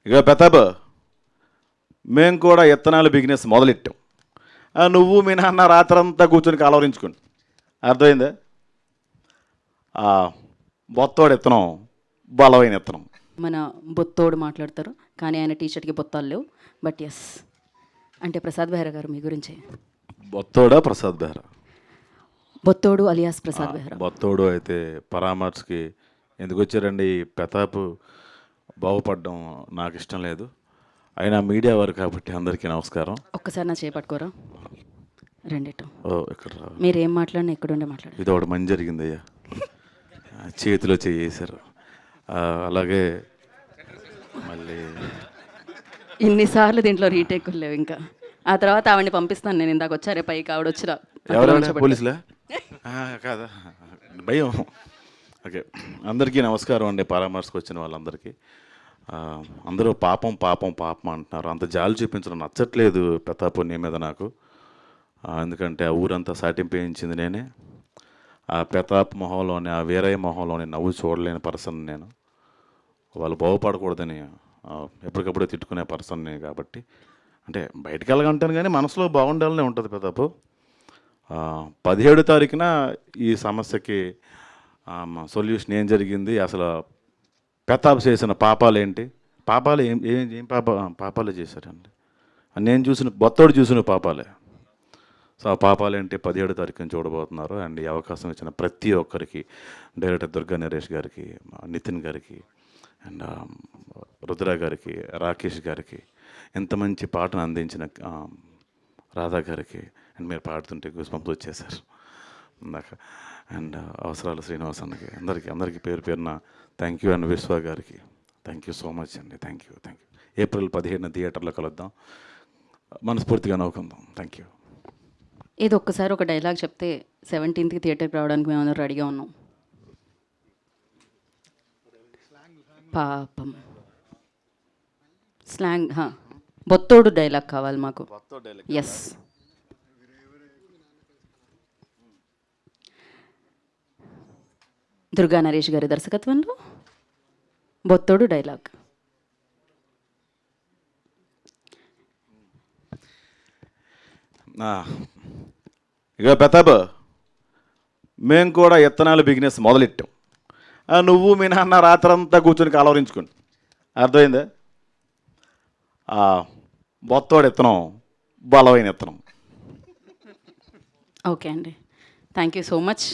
ఇక ప్రతాప్, మేము కూడా ఇత్తనాలు బిజినెస్ మొదలెట్టాం. నువ్వు మీ నాన్న రాత్రంతా కూర్చొని కలవరించుకోండి. అర్థమైందా? బొత్తోడు ఇత్తనం బలమైన ఇత్తనం. మన బొత్తోడు మాట్లాడతారు కానీ ఆయన టీషర్ట్కి బొత్తాలు లేవు. బట్ ఎస్, అంటే ప్రసాద్ బెహ్రా గారు మీ గురించే. బొత్తోడా ప్రసాద్ బెహ్రా? బొత్తోడు అలియాస్ ప్రసాద్ బెహ్రా. బొత్తోడు అయితే పరామర్శకి ఎందుకు వచ్చారండి? ప్రతాప్ బాగుపడడం నాకు ఇష్టం లేదు. అయినా మీడియా వారు కాబట్టి అందరికీ నమస్కారం. ఒక్కసారి నా చేపట్టుకోరా రెండిట్టు. ఇక్కడ మీరు ఏం మాట్లాడినా ఎక్కడుండే మాట్లాడారు. ఇది ఒకటి మంచి జరిగిందయ్యా, చేతిలో చేసారు. అలాగే మళ్ళీ ఇన్నిసార్లు దీంట్లో రీటేకులు లేవు. ఇంకా ఆ తర్వాత ఆవిడని పంపిస్తాను నేను. ఇందాక వచ్చారే పైకి ఆవిడ వచ్చిన ఎవరైనా పోలీసులా? కాదా, భయం. ఓకే, అందరికీ నమస్కారం అండి. పరామర్శకు వచ్చిన వాళ్ళందరికీ. అందరూ పాపం పాపం పాపం అంటున్నారు. అంత జాలి చూపించడం నచ్చట్లేదు ప్రతాప్ నీ మీద నాకు. ఎందుకంటే ఆ ఊరంతా సాటింపేయించింది నేనే. ఆ ప్రతాప్ మొహంలోని, ఆ వీరయ్య మొహంలోని నవ్వు చూడలేని పర్సన్ నేను. వాళ్ళు బాగుపడకూడదని ఎప్పటికప్పుడే తిట్టుకునే పర్సన్ని కాబట్టి, అంటే బయటికి వెళ్ళగంటాను కానీ మనసులో బాగుండాలనే ఉంటుంది ప్రతాప్. 17 తారీఖున ఈ సమస్యకి సొల్యూషన్ ఏం జరిగింది, అసలు ప్రతాప్ చేసిన పాపాలు ఏంటి, పాపాలు ఏం ఏం ఏం పాపాలు చేశారండి? నేను చూసిన, బొత్తోడు చూసిన పాపాలే. సో ఆ పాపాలేంటి 17 తారీఖున చూడబోతున్నారు. అండ్ ఈ అవకాశం ఇచ్చిన ప్రతి ఒక్కరికి, డైరెక్టర్ దుర్గా నరేష్ గారికి, నితిన్ గారికి, అండ్ రుద్ర గారికి, రాకేష్ గారికి, ఎంత మంచి పాటను అందించిన రాధా గారికి, అండ్ మీరు పాడుతుంటే గూస్బంప్స్ వచ్చేసారు ఇందాక. అండ్ అవసరాలు శ్రీనివాస్ అన్నకి, అందరికీ పేరు పేరున థ్యాంక్ యూ. అండ్ విశ్వ గారికి థ్యాంక్ యూ సో మచ్ అండి. Thank you. ఏప్రిల్ 17న థియేటర్లో కలుద్దాం, మనస్ఫూర్తిగా నవ్వుకుందాం. Thank you. ఇది ఒక్కసారి ఒక డైలాగ్ చెప్తే 17th థియేటర్కి రావడానికి మేము అందరూ రెడీగా ఉన్నాం. పాపం స్లాంగ్, బొత్తోడు డైలాగ్ కావాలి మాకు. ఎస్, దుర్గా నరేష్ గారి దర్శకత్వంలో బొత్తోడు డైలాగ్. ఇక ప్రతాప్, మేము కూడా ఇత్తనాలు బిజినెస్ మొదలెట్టాం. నువ్వు మీ నాన్న రాత్రంతా కూర్చొని కలవరించుకోండి. అర్థమైందా? బొత్తోడు ఇత్తనం బలమైన ఇత్తనం. ఓకే అండి, థ్యాంక్ యూ సో మచ్.